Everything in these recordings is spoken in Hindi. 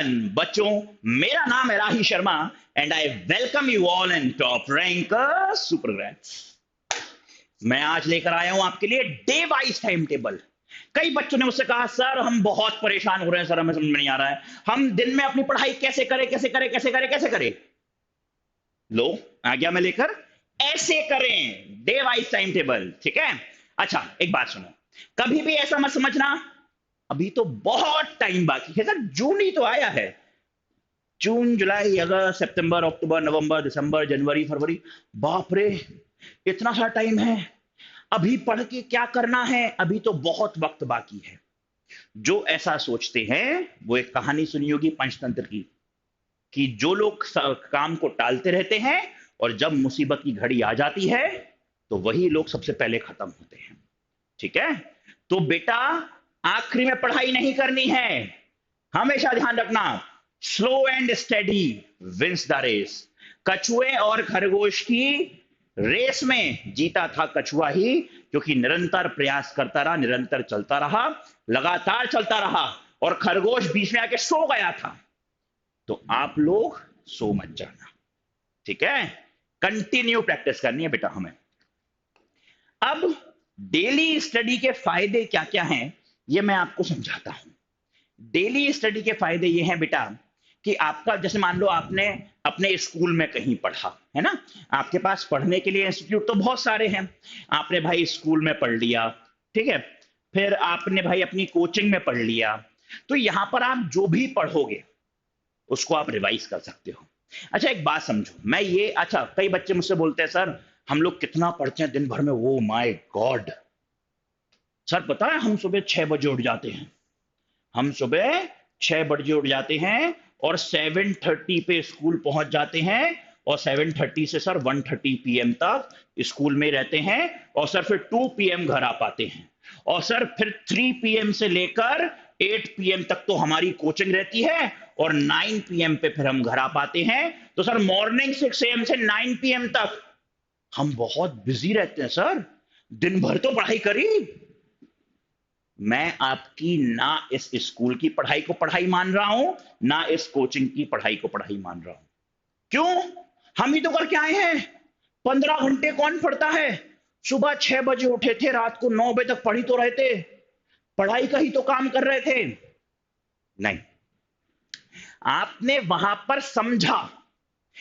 एवरीवन, बच्चों, मेरा नाम है Rahi Sharma and I welcome you all in Top Rank Supergrades. मैं आज लेकर आया हूं आपके लिए डे वाइज टाइम टेबल। कई बच्चों ने मुझसे कहा सर हम बहुत परेशान हो रहे हैं, सर हमें समझ में नहीं आ रहा है, हम दिन में अपनी पढ़ाई कैसे करें कैसे करें कैसे करें कैसे करें। लो, आ गया मैं लेकर, ऐसे करें डे वाइज टाइम टेबल, ठीक है। अच्छा एक बात सुनो, कभी भी ऐसा मत समझना अभी तो बहुत टाइम बाकी है, सर जून ही तो आया है। जून जुलाई अगस्त सितंबर अक्टूबर नवंबर दिसंबर जनवरी फरवरी, बाप रे इतना सा टाइम है, अभी पढ़ के क्या करना है, अभी तो बहुत वक्त बाकी है। जो ऐसा सोचते हैं वो एक कहानी सुनी होगी पंचतंत्र की, कि जो लोग काम को टालते रहते हैं और जब मुसीबत की घड़ी आ जाती है तो वही लोग सबसे पहले खत्म होते हैं, ठीक है। तो बेटा आखिरी में पढ़ाई नहीं करनी है, हमेशा ध्यान रखना, slow and steady wins the race. कछुए और खरगोश की रेस में जीता था कछुआ ही, क्योंकि निरंतर प्रयास करता रहा, निरंतर चलता रहा, लगातार चलता रहा, और खरगोश बीच में आके सो गया था। तो आप लोग सो मत जाना, ठीक है। कंटिन्यू प्रैक्टिस करनी है बेटा हमें। अब डेली स्टडी के फायदे क्या क्या हैं ये मैं आपको समझाता हूं। डेली स्टडी के फायदे ये हैं बेटा कि आपका, जैसे मान लो आपने अपने स्कूल में कहीं पढ़ा है ना, आपके पास पढ़ने के लिए इंस्टीट्यूट तो बहुत सारे हैं, आपने भाई स्कूल में पढ़ लिया, ठीक है, फिर आपने भाई अपनी कोचिंग में पढ़ लिया, तो यहां पर आप जो भी पढ़ोगे उसको आप रिवाइज कर सकते हो। अच्छा एक बात समझो, मैं ये, अच्छा कई बच्चे मुझसे बोलते हैं सर हम लोग कितना पढ़ते हैं दिन भर में, ओ माय गॉड सर पता है हम सुबह 6 बजे उठ जाते हैं, हम सुबह 6 बजे उठ जाते हैं और 7:30 पे स्कूल पहुंच जाते हैं, और 7:30 से सर 1:30 PM तक स्कूल में रहते हैं, और सर फिर 2 PM घर आ पाते हैं, और सर फिर 3 PM से लेकर 8 PM तक तो हमारी कोचिंग रहती है, और 9 PM पे फिर हम घर आ पाते हैं। तो सर मॉर्निंग 6 AM से 9 PM तक हम बहुत बिजी रहते हैं सर, दिन भर तो पढ़ाई करी। मैं आपकी ना इस स्कूल की पढ़ाई को पढ़ाई मान रहा हूं, ना इस कोचिंग की पढ़ाई को पढ़ाई मान रहा हूं। क्यों? हम ही तो करके आए हैं। 15 घंटे कौन पढ़ता है? सुबह 6 बजे उठे थे, रात को 9 बजे तक पढ़ी तो रहे थे, पढ़ाई का ही तो काम कर रहे थे। नहीं, आपने वहां पर समझा।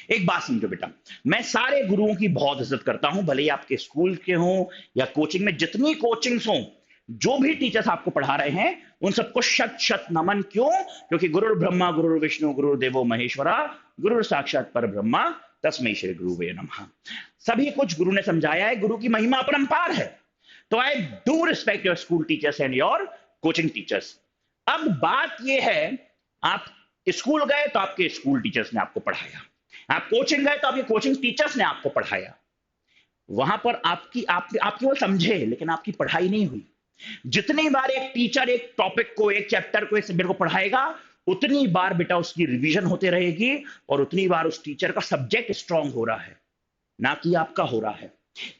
एक बात समझो बेटा, मैं सारे गुरुओं की बहुत इज्जत करता हूं, भले ही आपके स्कूल के हों या कोचिंग में, जितनी कोचिंग्स हों, जो भी टीचर्स आपको पढ़ा रहे हैं उन सबको शत शत नमन। क्यों? क्योंकि गुरु ब्रह्मा गुरु विष्णु गुरु देवो महेश्वरा, गुरु साक्षात पर ब्रह्मा, तस्मै श्री गुरुवे नमः। सभी कुछ गुरु ने समझाया है, गुरु की महिमा अपरंपार है। तो I do respect your school teachers and your coaching teachers. अब बात यह है, आप स्कूल गए तो आपके स्कूल टीचर्स ने आपको पढ़ाया, आप कोचिंग गए तो आपके कोचिंग टीचर्स ने आपको पढ़ाया, वहां पर आपकी वो समझे, लेकिन आपकी पढ़ाई नहीं हुई। जितनी बार एक टीचर एक टॉपिक को, एक चैप्टर को, एक सब्जेक्ट को पढ़ाएगा, उतनी बार बेटा उसकी रिवीजन होते रहेगी, और उतनी बार उस टीचर का सब्जेक्ट स्ट्रांग हो रहा है, ना कि आपका हो रहा है।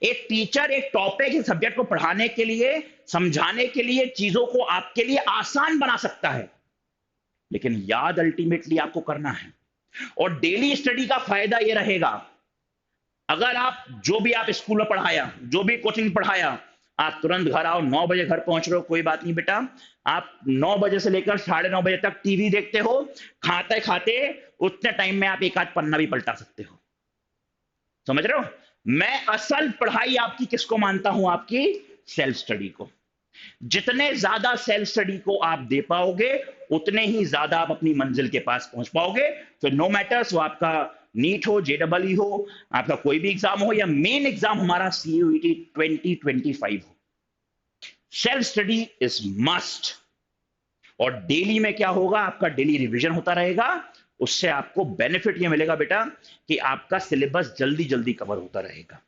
एक टीचर एक टॉपिक, एक सब्जेक्ट को पढ़ाने के लिए, समझाने के लिए, चीजों को आपके लिए आसान बना सकता है, लेकिन याद अल्टीमेटली आपको करना है। और डेली स्टडी का फायदा यह रहेगा, अगर आप जो भी आप स्कूल में पढ़ाया, जो भी कोचिंग में पढ़ाया, आप तुरंत घर आओ, 9 बजे घर पहुंच रहे हो, कोई बात नहीं बेटा, आप 9 बजे से लेकर 9:30 बजे तक टीवी देखते हो, खाते खाते उतने टाइम में आप एक आध पन्ना भी पलटा सकते हो। समझ रहे हो? मैं असल पढ़ाई आपकी किसको मानता हूं? आपकी सेल्फ स्टडी को। जितने ज्यादा सेल्फ स्टडी को आप दे पाओगे, उतने ही ज्यादा आप अपनी मंजिल के पास पहुंच पाओगे। तो नो मैटर्स वो आपका नीट हो, JEE हो, आपका कोई भी एग्जाम हो, या मेन एग्जाम हमारा CUET 2025 हो, सेल्फ स्टडी इज मस्ट। और डेली में क्या होगा, आपका डेली रिवीजन होता रहेगा, उससे आपको बेनिफिट ये मिलेगा बेटा कि आपका सिलेबस जल्दी जल्दी कवर होता रहेगा,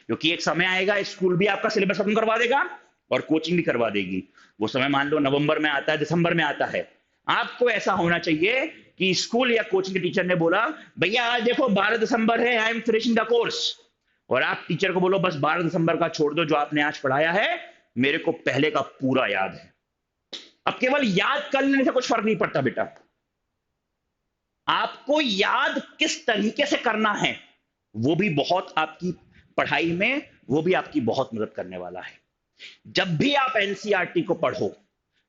क्योंकि एक समय आएगा स्कूल भी आपका सिलेबस खत्म करवा देगा और कोचिंग भी करवा देगी। वो समय मान लो नवंबर में आता है, दिसंबर में आता है। आपको ऐसा होना चाहिए कि स्कूल या कोचिंग के टीचर ने बोला भैया आज देखो 12 दिसंबर है, I am finishing the course, और आप टीचर को बोलो बस 12 दिसंबर का छोड़ दो, जो आपने आज पढ़ाया है मेरे को पहले का पूरा याद है। अब केवल याद कर लेने से कुछ फर्क नहीं पड़ता बेटा, आपको याद किस तरीके से करना है, वो भी बहुत आपकी पढ़ाई में, वो भी आपकी बहुत मदद करने वाला है। जब भी आप एनसीईआरटी को पढ़ो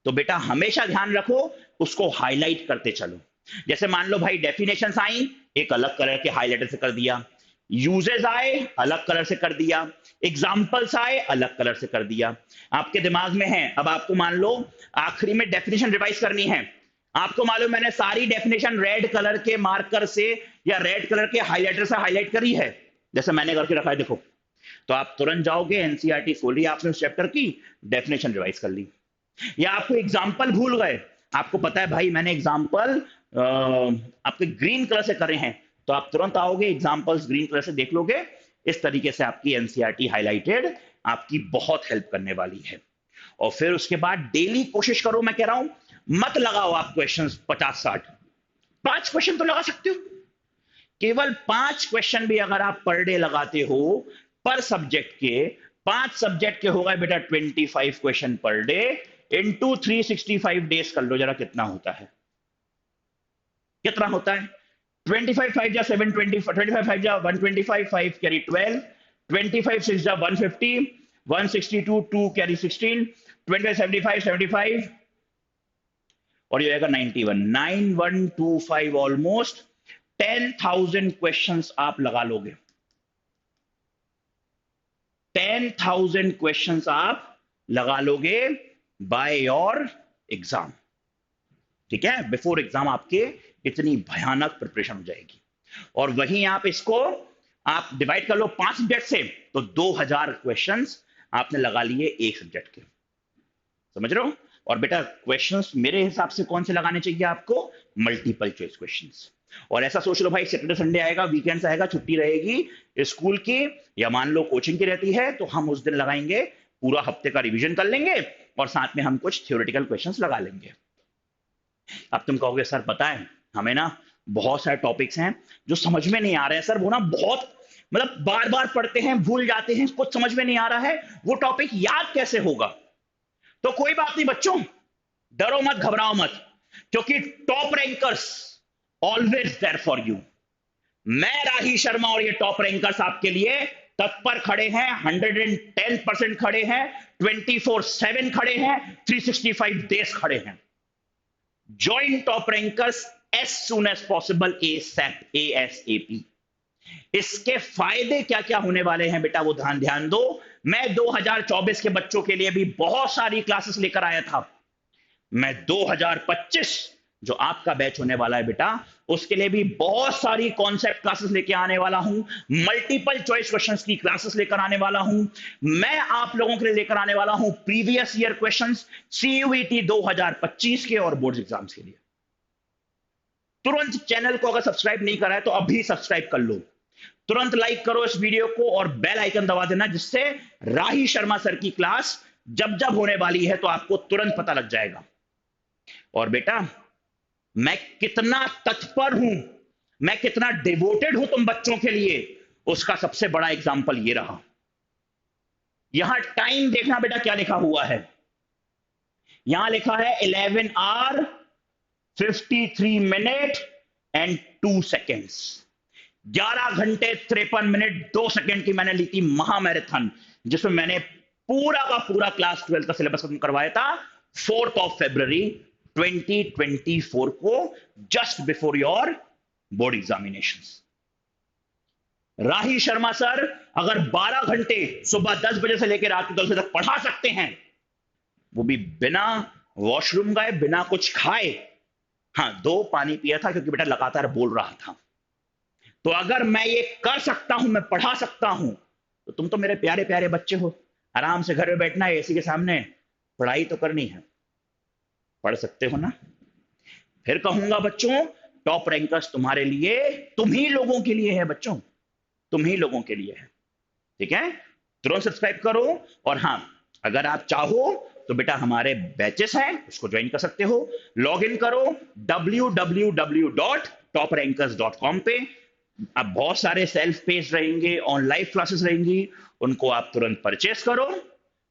तो बेटा हमेशा ध्यान रखो, उसको हाईलाइट करते चलो। जैसे मान लो भाई डेफिनेशंस आई, एक अलग कलर के हाईलाइटर से कर दिया, यूजेस आए अलग कलर से कर दिया, एग्जांपल्स आए अलग कलर से कर दिया। आपके दिमाग में है, अब आपको मान लो आखिरी में डेफिनेशन रिवाइज करनी है, आपको मालूम मैंने सारी डेफिनेशन रेड कलर के मार्कर से या रेड कलर के हाईलाइटर से हाईलाइट करी है, जैसे मैंने करके रखा है देखो, तो आप तुरंत जाओगे एनसीईआरटी खोलिए, आपने उस चैप्टर की डेफिनेशन रिवाइज कर ली। या आपको एग्जाम्पल भूल गए, आपको पता है भाई मैंने एग्जाम्पल आपके ग्रीन कलर से करे हैं, तो आप तुरंत आओगे एग्जाम्पल्स ग्रीन कलर से देख लोगे। इस तरीके से आपकी एनसीईआरटी हाईलाइटेड आपकी बहुत हेल्प करने वाली है। और फिर उसके बाद डेली कोशिश करो, मैं कह रहा हूं मत लगाओ आप क्वेश्चंस 50-60, 5 क्वेश्चन तो लगा सकते हो, केवल 5 क्वेश्चन भी अगर आप पर डे लगाते हो, पर सब्जेक्ट के 5 सब्जेक्ट के हो गए बेटा 25 question per day into 365 days कर लो जरा कितना होता है, कितना होता है 25 5 जा 720, 25 5 जा 125, 5 कैरी 12, 25 6 जा 150, 162 2 कैरी 16, 25 75 75 और ये आएगा 91, 9125 ऑलमोस्ट 10,000 क्वेश्चंस आप लगा लोगे, 10,000 क्वेश्चंस आप लगा लोगे बाय योर एग्जाम। ठीक है, बिफोर एग्जाम आपके इतनी भयानक प्रिपरेशन हो जाएगी। और वहीं आप इसको आप डिवाइड कर लो 5 सब्जेक्ट से, तो 2000 क्वेश्चंस आपने लगा लिए एक सब्जेक्ट के, समझ रहे हो। और बेटा क्वेश्चंस मेरे हिसाब से कौन से लगाने चाहिए आपको, मल्टीपल चॉइस क्वेश्चंस। और ऐसा सोच लो भाई सैटरडे संडे आएगा, वीकेंड्स आएगा, छुट्टी रहेगी स्कूल की या मान लो कोचिंग की रहती है, तो हम उस दिन लगाएंगे, पूरा हफ्ते का रिवीजन कर लेंगे और साथ में हम कुछ थ्योरेटिकल क्वेश्चंस लगा लेंगे। अब तुम कहोगे सर पता है हमें ना बहुत सारे टॉपिक्स हैं जो समझ में नहीं आ रहे हैं सर, वो ना बहुत मतलब बार बार पढ़ते हैं भूल जाते हैं, कुछ समझ में नहीं आ रहा है, वो टॉपिक याद कैसे होगा। तो कोई बात नहीं बच्चों, डरो मत घबराओ मत, क्योंकि top rankers always there for you. मैं राही शर्मा और ये टॉप रैंकर्स आपके लिए तत्पर खड़े हैं, 110% खड़े हैं, 24/7 खड़े हैं, 365 डेज खड़े हैं। Join top rankers as soon as possible, ASAP। इसके फायदे क्या क्या होने वाले हैं बेटा वो ध्यान दो। मैं 2024 के बच्चों के लिए भी बहुत सारी क्लासेस लेकर आया था, मैं 2025 जो आपका बैच होने वाला है बेटा उसके लिए भी बहुत सारी कॉन्सेप्ट क्लासेस लेके आने वाला हूं, मल्टीपल चॉइस क्वेश्चंस की क्लासेस लेकर आने वाला हूं। मैं आप लोगों के लिए लेकर आने वाला हूं प्रीवियस ईयर क्वेश्चंस CUET 2025 के और बोर्ड एग्जाम्स के लिए। तुरंत चैनल को अगर सब्सक्राइब नहीं करा है तो अभी सब्सक्राइब कर लो, तुरंत लाइक करो इस वीडियो को और बेल आइकन दबा देना, जिससे राही शर्मा सर की क्लास जब जब होने वाली है तो आपको तुरंत पता लग जाएगा। और बेटा मैं कितना तत्पर हूं, मैं कितना डिवोटेड हूं तुम बच्चों के लिए, उसका सबसे बड़ा एग्जाम्पल ये रहा। यहां टाइम देखना बेटा क्या लिखा हुआ है, यहां लिखा है 11 आवर 53 मिनट एंड 2 सेकेंड्स। 11 घंटे 53 मिनट 2 सेकेंड की मैंने ली थी महामैराथन, जिसमें मैंने पूरा का पूरा क्लास 12 का सिलेबस खत्म करवाया था 4 फरवरी 2024 को, just before your board examinations. Rahi Sharma sir अगर 12 घंटे सुबह 10 बजे से लेकर रात के 10 बजे तक पढ़ा सकते हैं, वो भी बिना वॉशरूम गए, बिना कुछ खाए, हाँ 2 पानी पिया था क्योंकि बेटा लगातार बोल रहा था, तो अगर मैं ये कर सकता हूं, मैं पढ़ा सकता हूं, तो तुम तो मेरे प्यारे प्यारे बच्चे हो, आराम से घर में बैठना है, एसी के सामने पढ़ाई तो करनी है, पढ़ सकते हो ना। फिर कहूंगा बच्चों टॉप रैंकर्स तुम्हारे लिए, तुम ही लोगों के लिए है बच्चों, तुम ही लोगों के लिए है। ठीक है, तुरंत सब्सक्राइब करो। और हां अगर आप चाहो तो बेटा हमारे बैचेस हैं उसको ज्वाइन कर सकते हो, लॉग इन करो www.toprankers.com पे। अब बहुत सारे सेल्फ पेज रहेंगे, ऑनलाइन क्लासेस रहेंगी, उनको आप तुरंत परचेस करो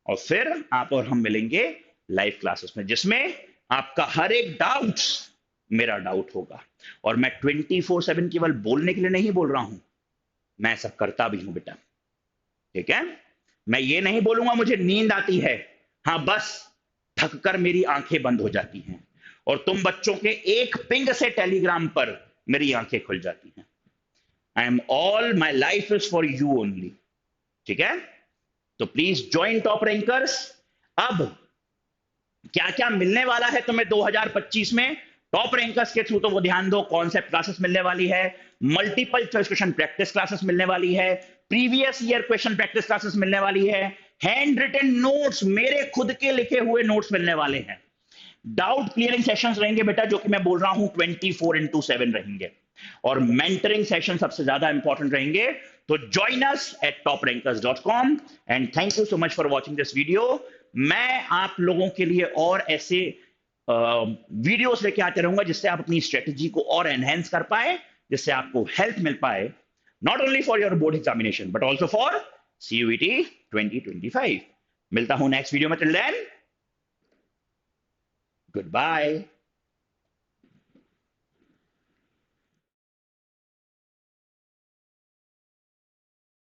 और फिर आप और हम मिलेंगे लाइव क्लासेस में, जिसमें आपका हर एक डाउट्स मेरा डाउट होगा। और मैं 24/7 केवल बोलने के लिए नहीं बोल रहा हूं, मैं ऐसा करता भी हूं बेटा, ठीक है। मैं ये नहीं बोलूंगा मुझे नींद आती है, हाँ बस थककर मेरी आंखें बंद हो जाती हैं, और तुम बच्चों के एक पिंग से टेलीग्राम पर मेरी आंखें खुल जाती हैं। I am all my life is for you only, ठीक है। तो प्लीज ज्वाइन टॉप रैंकर्स। अब क्या क्या मिलने वाला है तुम्हें 2025 में टॉप रैंकर्स के थ्रू, तो वो ध्यान दो। कॉन्सेप्ट क्लासेस मिलने वाली है, multiple choice question practice classes मिलने वाली है, previous year question practice classes मिलने वाली है, हैंड रिटन नोट्स, मेरे खुद के लिखे हुए नोट्स मिलने वाले हैं, डाउट क्लियरिंग सेशंस रहेंगे बेटा, जो कि मैं बोल रहा हूं 24/7 रहेंगे, और मेंटरिंग सेशन सबसे ज्यादा इंपॉर्टेंट रहेंगे। तो join us at toprankers.com and thank you so much for watching this video. मैं आप लोगों के लिए और ऐसे वीडियोस लेके आते रहूंगा जिससे आप अपनी स्ट्रेटेजी को और एनहेंस कर पाए, जिससे आपको हेल्प मिल पाए, not only for your board examination but also for CUET 2025। मिलता हूं नेक्स्ट वीडियो में, टिल देन गुड बाय।